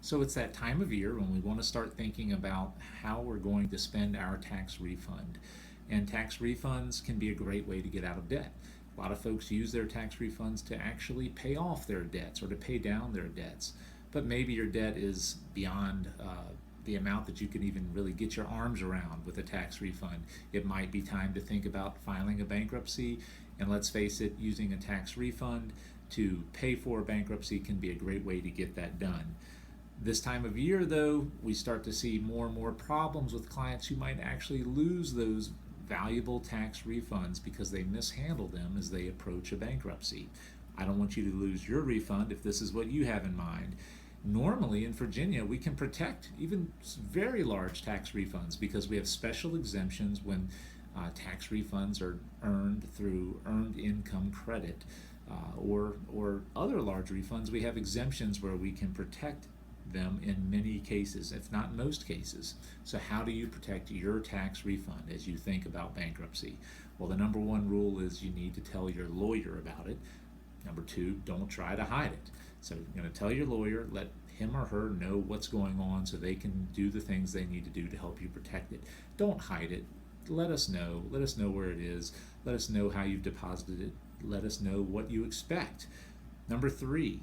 So it's that time of year when we want to start thinking about how we're going to spend our tax refund. And tax refunds can be a great way to get out of debt. A lot of folks use their tax refunds to actually pay off their debts or to pay down their debts. But maybe your debt is beyond the amount that you can even really get your arms around with a tax refund. It might be time to think about filing a bankruptcy. And let's face it, using a tax refund to pay for a bankruptcy can be a great way to get that done. This time of year, though, we start to see more and more problems with clients who might actually lose those valuable tax refunds because they mishandle them as they approach a bankruptcy. I don't want you to lose your refund if this is what you have in mind. Normally in Virginia, we can protect even very large tax refunds because we have special exemptions when tax refunds are earned through earned income credit or other large refunds. We have exemptions where we can protect them in many cases, if not most cases. So how do you protect your tax refund as you think about bankruptcy? Well, the number one rule is you need to tell your lawyer about it. Number two, don't try to hide it. So you're going to tell your lawyer, let him or her know what's going on so they can do the things they need to do to help you protect it. Don't hide it. Let us know. Let us know where it is. Let us know how you've deposited it. Let us know what you expect. Number three,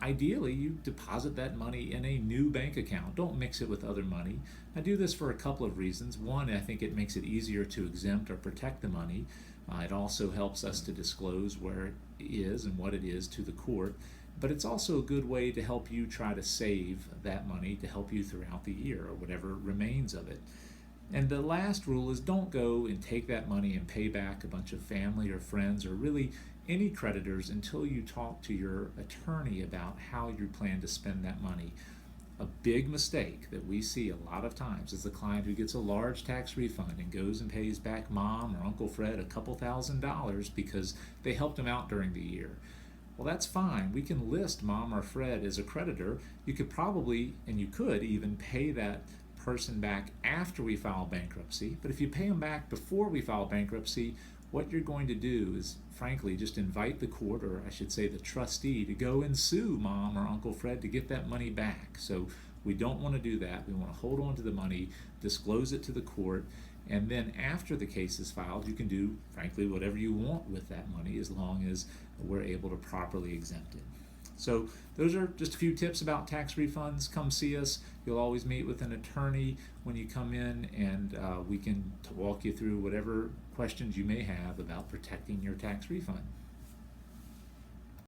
ideally you deposit that money in a new bank account. Don't mix it with other money. I do this for a couple of reasons. One, I think it makes it easier to exempt or protect the money. It also helps us to disclose where it is and what it is to the court. But it's also a good way to help you try to save that money to help you throughout the year or whatever remains of it. And the last rule is don't go and take that money and pay back a bunch of family or friends or really any creditors until you talk to your attorney about how you plan to spend that money. A big mistake that we see a lot of times is the client who gets a large tax refund and goes and pays back mom or Uncle Fred a couple $1,000s because they helped him out during the year. Well, that's fine. We can list mom or Fred as a creditor. You could probably, and you could even pay that person back after we file bankruptcy. But if you pay them back before we file bankruptcy, what you're going to do is, frankly, just invite the court, or I should say the trustee, to go and sue mom or Uncle Fred to get that money back. So we don't want to do that. We want to hold on to the money, disclose it to the court, and then after the case is filed, you can do, frankly, whatever you want with that money as long as we're able to properly exempt it. So those are just a few tips about tax refunds. Come see us. You'll always meet with an attorney when you come in, and we can walk you through whatever questions you may have about protecting your tax refund.